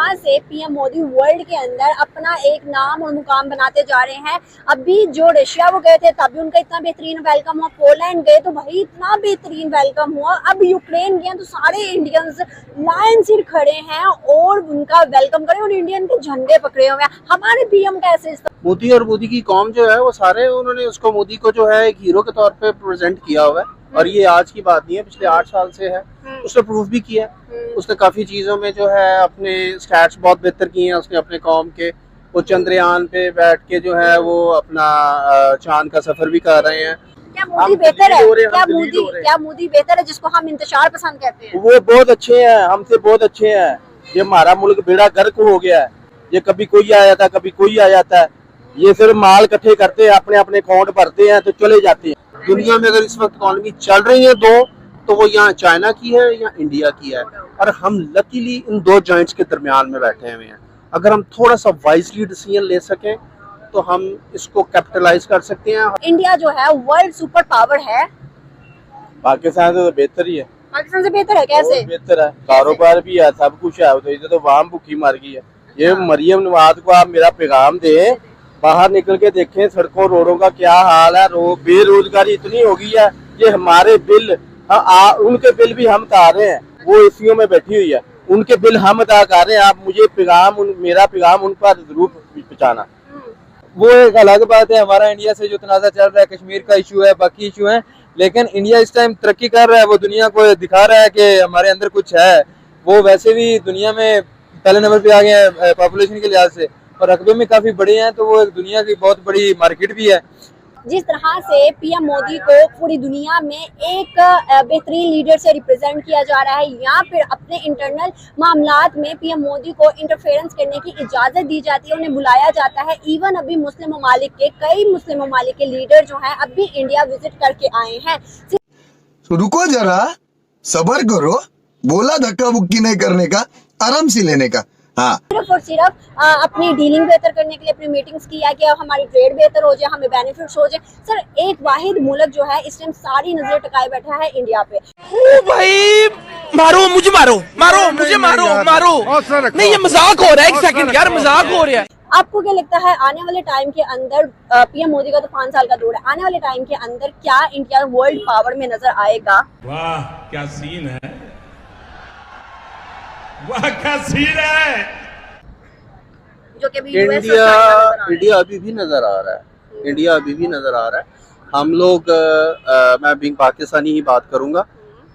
तरह से PM Modi world के अंदर अपना एक नाम और मुकाम बनाते जा रहे हैं, अभी जो रशिया वो गए थे तभी उनका इतना बेहतरीन वेलकम हुआ, पोलैंड गए तो भाई इतना बेहतरीन वेलकम हुआ, अब यूक्रेन गए तो सारे इंडियंस लाइन सिर खड़े हैं और उनका वेलकम करें और इंडियन के झंडे पकड़े हुए हैं। हमारे पीएम कैसे मोदी और मोदी की कौम जो है वो सारे उन्होंने उसको मोदी को जो है एक हीरो के तौर पे प्रेजेंट किया हुआ है, और ये आज की बात नहीं है, पिछले 8 साल से है। उसने प्रूफ भी किया, उसने काफी चीजों में जो है अपने स्टैट्स बहुत बेहतर किए हैं उसने अपने कौम के। वो चंद्रयान पे बैठ के जो है वो अपना चांद का सफर भी कर रहे हैं। क्या मोदी बेहतर है? क्या मोदी बेहतर है जिसको हम इंतजार पसंद कहते हैं? वो बहुत अच्छे हैं, हमसे बहुत अच्छे हैं। ये हमारा मुल्क बेड़ा गर्क हो गया है, ये कभी कोई आ जाता है कभी कोई आ जाता है, ये सिर्फ माल इकट्ठे करते हैं, अपने अपने अकाउंट भरते हैं तो चले जाते हैं। दुनिया में अगर इस वक्त इकोनॉमी चल रही है दो, तो वो यहाँ चाइना की है या इंडिया की है, और हम लकीली इन दो जॉइंट्स के दरमियान में बैठे हुए हैं। अगर हम थोड़ा सा वाइजली डिसीजन ले सकें तो हम इसको कैपिटलाइज कर सकते हैं। इंडिया जो है वर्ल्ड सुपर पावर है, पाकिस्तान से तो बेहतर ही है। पाकिस्तान से बेहतर है? कैसे बेहतर है? कारोबार भी है, सब कुछ है, तो इधर तो वहां भूखी मर गई है। ये मरियम नवाज को आप मेरा पैगाम दें, बाहर निकल के देखें सड़कों रोडों का क्या हाल है। बेरोजगारी इतनी हो गई है, ये हमारे बिल उनके बिल भी हम उतार रहे हैं, वो एसीओ में बैठी हुई है, उनके बिल हम अदा कर रहे हैं। आप मुझे मेरा पैगाम उन पर जरूर पहुंचाना। वो एक अलग बात है, हमारा इंडिया से जो तनाज़ा चल रहा है, कश्मीर का इशू है, बाकी इशू है, लेकिन इंडिया इस टाइम तरक्की कर रहा है, वो दुनिया को दिखा रहा है कि हमारे अंदर कुछ है। वो वैसे भी दुनिया में पहले नंबर पे आ गए हैं पॉपुलेशन के लिहाज से, और रकबे में काफी बड़े हैं, तो वो एक दुनिया की बहुत बड़ी मार्केट भी है। जिस तरह से पीएम मोदी को पूरी दुनिया में एक बेहतरीन लीडर से रिप्रेजेंट किया जा रहा है, या फिर अपने इंटरनल मामलात में पीएम मोदी को इंटरफेरेंस करने की इजाजत दी जाती है, उन्हें बुलाया जाता है। इवन अभी कई मुस्लिम ममालिक के लीडर जो हैं अभी इंडिया विजिट करके आए हैं। रुको जरा, सब्र करो, बोला धक्का बुक्की नहीं करने का, आराम से लेने का। हाँ, सिर्फ और सिर्फ अपनी डीलिंग बेहतर करने के लिए अपनी मीटिंग्स किया कि हमारी ट्रेड बेहतर हो जाए, हमें बेनिफिट्स हो जाए। सर, एक वाहिद मुल्क जो है इस टाइम सारी नजर टिकाए बैठा है इंडिया पे। ओ भाई, मारो मुझे, मारो मुझे, मारो नहीं, ये मजाक हो रहा है। एक सेकंड यार, मजाक हो रहा है। आपको क्या लगता है आने वाले टाइम के अंदर, पीएम मोदी का तो 5 साल का दौर है, आने वाले टाइम के अंदर क्या इंडिया वर्ल्ड पावर में नजर आएगा? वाह क्या सीन है, वाह क्या सीन है। जो कि इंडिया अभी भी नजर आ रहा है, इंडिया अभी भी नजर आ रहा है। हम लोग मैं बिंग पाकिस्तानी ही बात करूंगा,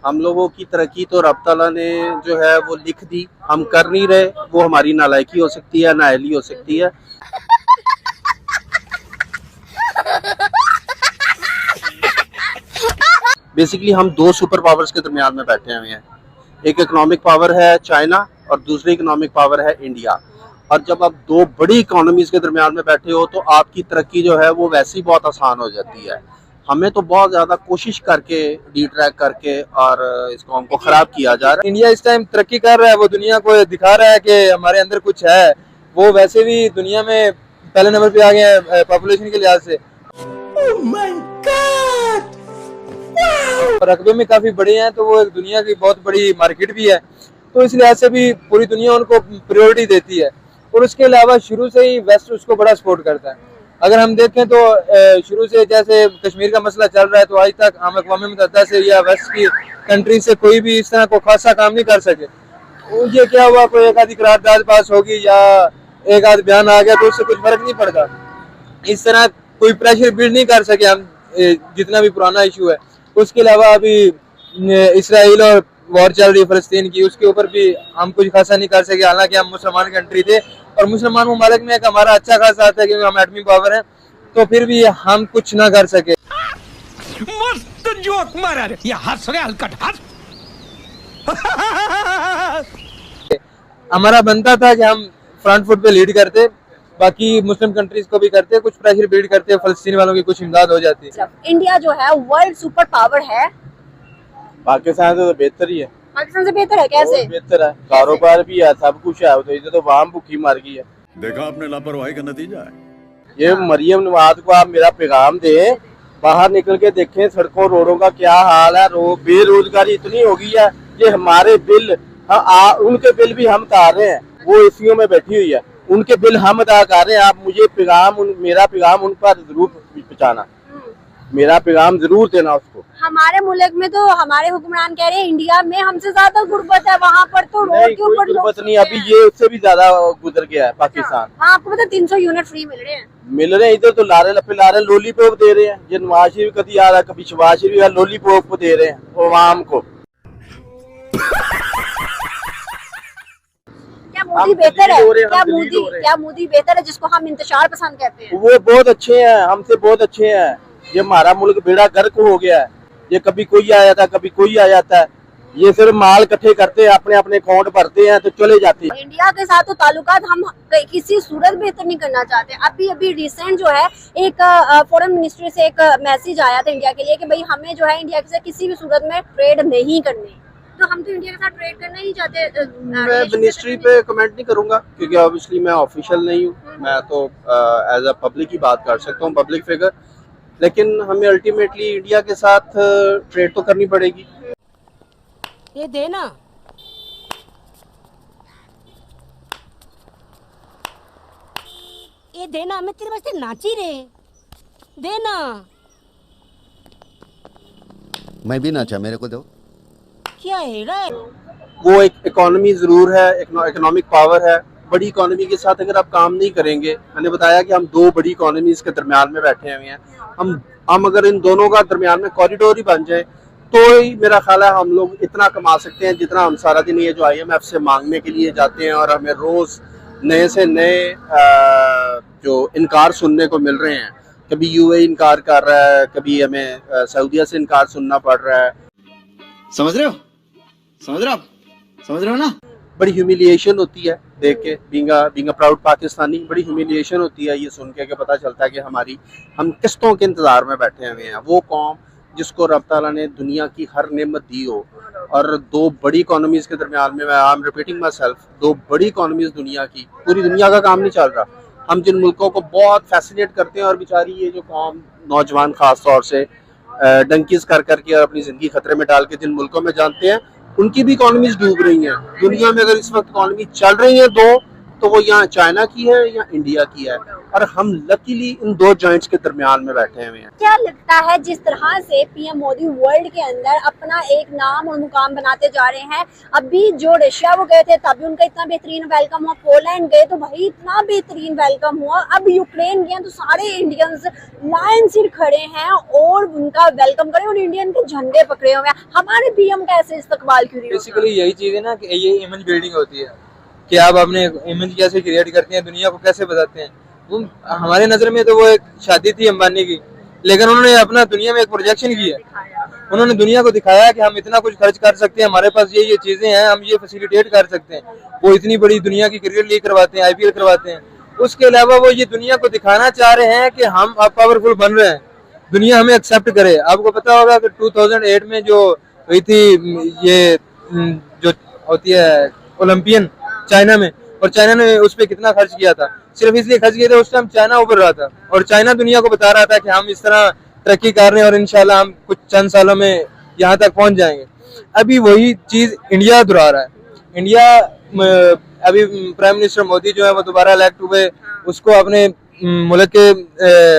हम लोगों की तरक्की तो रब ताला ने जो है वो लिख दी, हम कर नहीं रहे। वो हमारी नालायकी हो सकती है, नाअहली हो सकती है। बेसिकली हम दो सुपर पावर्स के दरमियान में बैठे हुए हैं। एक इकोनॉमिक पावर है चाइना और दूसरी इकोनॉमिक पावर है इंडिया। और जब आप दो बड़ी इकोनॉमीज के दरमियान में बैठे हो तो आपकी तरक्की जो है वो वैसे ही बहुत आसान हो जाती है। हमें तो बहुत ज्यादा कोशिश करके डिट्रैक करके और इस कौम को खराब किया जा रहा है। इंडिया इस टाइम तरक्की कर रहा है, वो दुनिया को दिखा रहा है कि हमारे अंदर कुछ है। वो वैसे भी दुनिया में पहले नंबर पे आ गए हैं पॉपुलेशन के लिहाज से, और रकबे में काफी बड़े हैं, तो वो एक दुनिया की बहुत बड़ी मार्केट भी है। तो इस लिहाज से भी पूरी दुनिया उनको प्रायोरिटी देती है, और उसके अलावा शुरू से ही वेस्ट उसको बड़ा सपोर्ट करता है। अगर हम देखें तो शुरू से जैसे कश्मीर का मसला चल रहा है, तो आज तक हम अक़वाम मुत्तहिदा से या वेस्ट की कंट्री से कोई भी इस तरह को खासा काम नहीं कर सके। ये क्या हुआ, कोई एक आधी करारदाद पास होगी या एक आध बयान आ गया तो उससे कुछ फर्क नहीं पड़ता। इस तरह कोई प्रेशर बिल्ड नहीं कर सके हम, जितना भी पुराना इशू है। उसके अलावा अभी इसराइल और वॉर चल रही है फलस्तीन की, उसके ऊपर भी हम कुछ खासा नहीं कर सके। हालांकि हम मुसलमान कंट्री थे और मुसलमान ममालिक में एक हमारा अच्छा खासा आता है क्योंकि हम एटमी पावर हैं, तो फिर भी हम कुछ ना कर सके। मस्त जोक मारा रे, ये हंस रहे हलकट हंस। हमारा बनता था कि हम फ्रंट फुट पे लीड करते, बाकी मुस्लिम कंट्रीज को भी करते, कुछ प्रेशर बिल्ड करते, फलस्तीन वालों की कुछ इमदाद हो जाती। इंडिया जो है वर्ल्ड सुपर पावर है, पाकिस्तान से तो बेहतर ही है। पाकिस्तान से बेहतर है? कैसे बेहतर है? कारोबार भी है, सब कुछ है, तो इधर तो वहां भूखी मर गई है। देखा आपने लापरवाही का नतीजा है। ये मरियम नवाज को आप मेरा पैगाम दें, बाहर निकल के देखें सड़कों रोडों का क्या हाल है। बेरोजगारी इतनी हो गई है, ये हमारे बिल उनके बिल भी हम उतार रहे हैं, वो एसीओ में बैठी हुई है, उनके बिल हम अदा कर रहे हैं। आप मुझे मेरा पैगाम उन पर जरूर पहुंचाना, मेरा पैगाम जरूर देना उसको। हमारे मुल्क में तो हमारे हुक्मरान कह रहे हैं इंडिया में हमसे ज्यादा गुर्बत है, वहाँ पर तो रोड के ऊपर गुर्बत नहीं, अभी ये उससे भी ज्यादा गुजर गया है पाकिस्तान। हाँ, आपको पता 300 यूनिट फ्री मिल रहे हैं। इधर तो लारे लपे ला रहे हैं, लॉलीपॉप दे रहे हैं। ये नवाज शरीफ कभी आ रहा है, कभी शहबाज शरीफ आ, लॉलीपॉप दे रहे हैं अवाम को। क्या मोदी बेहतर है? क्या मोदी बेहतर है जिसको हम इंतशार पसंद कहते हैं? वो बहुत अच्छे हैं, हमसे बहुत अच्छे हैं। ये हमारा मुल्क बेड़ा गर्क हो गया है, ये कभी कोई आ जाता है, कभी कोई आ जाता है। ये सिर्फ माल इकट्ठे करते हैं, अपने अपने अकाउंट भरते हैं तो चले जाते हैं। इंडिया के साथ तो ताल्लुकात हम किसी सूरत बेहतर नहीं करना चाहते। अभी रिसेंट जो है एक फॉरेन मिनिस्ट्री से एक मैसेज आया था इंडिया के लिए कि भाई हमें जो है इंडिया से किसी भी सूरत में ट्रेड नहीं करनी। तो हम तो इंडिया के साथ ट्रेड करना ही चाहते। मैं मिनिस्ट्री पे कमेंट नहीं करूंगा क्योंकि ऑब्वियसली मैं ऑफिशियल नहीं हूँ, मैं तो एज अ पब्लिक ही बात कर सकता हूँ, पब्लिक फिगर। लेकिन हमें अल्टीमेटली इंडिया के साथ ट्रेड तो करनी पड़ेगी। ये देना, ये देना, मैं तेरे वास्ते नाची रे, देना। मैं भी नाचा, मेरे को दो। क्या है रे? वो एक इकोनॉमी जरूर है, इकोनॉमिक पावर है। बड़ी इकोनॉमी के साथ अगर आप काम नहीं करेंगे, मैंने बताया कि हम दो बड़ी इकोनॉमीज के दरमियान में बैठे हुए हैं। हम अगर इन दोनों का दरमियान में कॉरिडोर ही बन जाए तो ही मेरा ख्याल है हम लोग इतना कमा सकते हैं जितना हम सारा दिन ये जो IMF से मांगने के लिए जाते हैं और हमें रोज नए से नए जो इनकार सुनने को मिल रहे हैं। कभी UAE इनकार कर रहा है, कभी हमें सऊदीया से इनकार सुनना पड़ रहा है। समझ रहे हो? समझ रहे हो ना? बड़ी ह्यूमिलिएशन होती है देख के, बीइंग अ प्राउड पाकिस्तानी, बड़ी ह्यूमिलिएशन होती है ये सुन के कि पता चलता है कि हम किस्तों के इंतजार में बैठे हुए हैं। वो कौम जिसको रब ताला ने दुनिया की हर नेमत दी हो और दो बड़ी इकोनॉमीज के दरमियान में, I am repeating my self, दो बड़ी इकोनॉमीज दुनिया की, पूरी दुनिया का काम नहीं चल रहा। हम जिन मुल्कों को बहुत फैसिनेट करते हैं और बेचारी ये जो कौम नौजवान खास तौर से डंकीज कर करके और अपनी जिंदगी खतरे में डाल के जिन मुल्कों में जानते हैं, उनकी भी इकोनॉमीज डूब रही हैं। दुनिया में अगर इस वक्त इकोनॉमी चल रही है दो, तो वो यहाँ चाइना की है या इंडिया की है, और हम लकीली इन दो जॉइंट्स के दरमियान में बैठे हुए हैं। क्या लगता है जिस तरह से PM मोदी वर्ल्ड के अंदर अपना एक नाम और मुकाम बनाते जा रहे हैं, अभी जो रशिया वो गए थे तभी उनका इतना बेहतरीन वेलकम हुआ, पोलैंड गए तो भाई इतना बेहतरीन वेलकम हुआ, अब यूक्रेन गए तो सारे इंडियंस लाइन सिर खड़े हैं और उनका वेलकम करें और इंडियन के झंडे पकड़े हुए हैं। हमारे PM का ऐसे इस्तकबाल क्यों नहीं? बेसिकली यही चीज है ना कि ये इमेज बिल्डिंग होती है कि आप अपने इमेज कैसे क्रिएट करते हैं, दुनिया को कैसे बताते हैं। वो हमारे नजर में तो वो एक शादी थी अंबानी की, लेकिन उन्होंने अपना दुनिया में एक प्रोजेक्शन किया, उन्होंने दुनिया को दिखाया कि हम इतना कुछ खर्च कर सकते हैं, हमारे पास ये चीजें हैं, हम ये फैसिलिटेट कर सकते हैं। वो इतनी बड़ी दुनिया की क्रिकेट लीग करवाते हैं, IPL करवाते हैं। उसके अलावा वो ये दुनिया को दिखाना चाह रहे हैं कि हम अब पावरफुल बन रहे हैं, दुनिया हमें एक्सेप्ट करे। आपको पता होगा कि 2008 में जो हुई थी ये जो होती है ओलंपियन चाइना में, और चाइना ने उस पर कितना खर्च किया था, सिर्फ इसलिए खर्च किया था उस टाइम चाइना उभर रहा था और चाइना दुनिया को बता रहा था कि हम इस तरह तरक्की कर रहे हैं और इंशाल्लाह हम कुछ चंद सालों में यहाँ तक पहुंच जाएंगे। अभी वही चीज इंडिया दोहरा रहा है। इंडिया अभी प्राइम मिनिस्टर मोदी जो है वो दोबारा इलेक्ट हुए, उसको अपने मुल्क के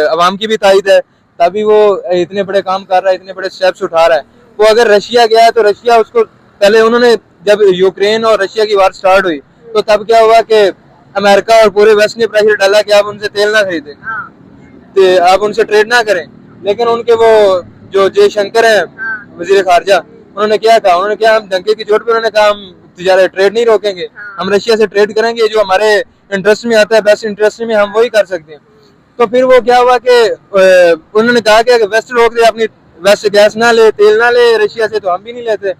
अवाम की भी तायद है, तभी वो इतने बड़े काम कर रहा है, इतने बड़े स्टेप्स उठा रहा है। वो अगर रशिया गया है तो रशिया उसको पहले उन्होंने जब यूक्रेन और रशिया की वार स्टार्ट हुई तो तब क्या हुआ कि अमेरिका और पूरे वेस्ट ने प्रेशर डाला कि आप उनसे तेल ना खरीदें, तो आप उनसे ट्रेड ना करें। लेकिन उनके वो जो जयशंकर हैं वजीर खारजा, उन्होंने क्या कहा, उन्होंने क्या हम डंके की चोट पे उन्होंने कहा हम तिजारत ट्रेड नहीं रोकेंगे, हम रशिया से ट्रेड करेंगे, जो हमारे इंटरेस्ट में आता है, बेस्ट इंटरेस्ट में हम वही कर सकते हैं। तो फिर वो क्या हुआ कि उन्होंने कहा कि वेस्ट रोक दे, अपनी वेस्ट गैस ना ले, तेल ना ले रशिया से, तो हम भी नहीं लेते।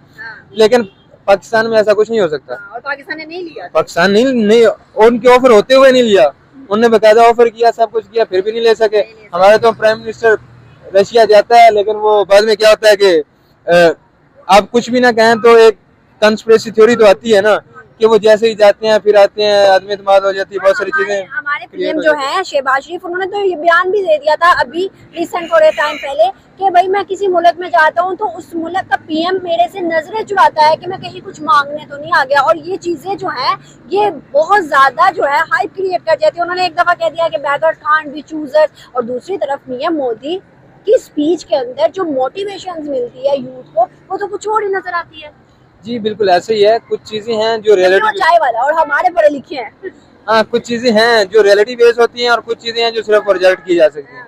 लेकिन पाकिस्तान में ऐसा कुछ नहीं हो सकता, और पाकिस्तान ने नहीं लिया, पाकिस्तान नहीं उनके ऑफर होते हुए नहीं लिया, उन्होंने बकायदा ऑफर किया, सब कुछ किया, फिर भी नहीं ले सके। हमारे तो प्राइम मिनिस्टर रशिया जाता है, लेकिन वो बाद में क्या होता है कि आप कुछ भी ना कहें तो एक कंस्पिरेसी थ्योरी तो आती है ना कि वो जैसे ही जाते हैं फिर आते हैं, आदमी इत्मीनान हो जाती है, बहुत सारी चीजें। हमारे पीएम जो है शहबाज शरीफ, उन्होंने तो ये बयान भी दे दिया था अभी रिसेंट थोड़े टाइम पहले कि भाई मैं किसी मुल्क में जाता हूँ तो उस मुल्क का पीएम मेरे से नजरें चुराता है कि मैं कहीं कुछ मांगने तो नहीं आ गया। और ये चीजें जो है ये बहुत ज्यादा जो है हाइप क्रिएट कर जाती है। उन्होंने एक दफा कह दिया कि बेगर्स कांट बी चूजर्स, और दूसरी तरफ पीएम मोदी की स्पीच के अंदर जो मोटिवेशन मिलती है यूथ को वो तो कुछ और ही नजर आती है। जी बिल्कुल ऐसे ही है, कुछ चीजें हैं जो रियलिटी चाय वाला और हमारे पढ़े लिखे हैं। हाँ, कुछ चीजें हैं जो रियलिटी बेस होती हैं और कुछ चीजें हैं जो सिर्फ प्रोजेक्ट की जा सकती हैं।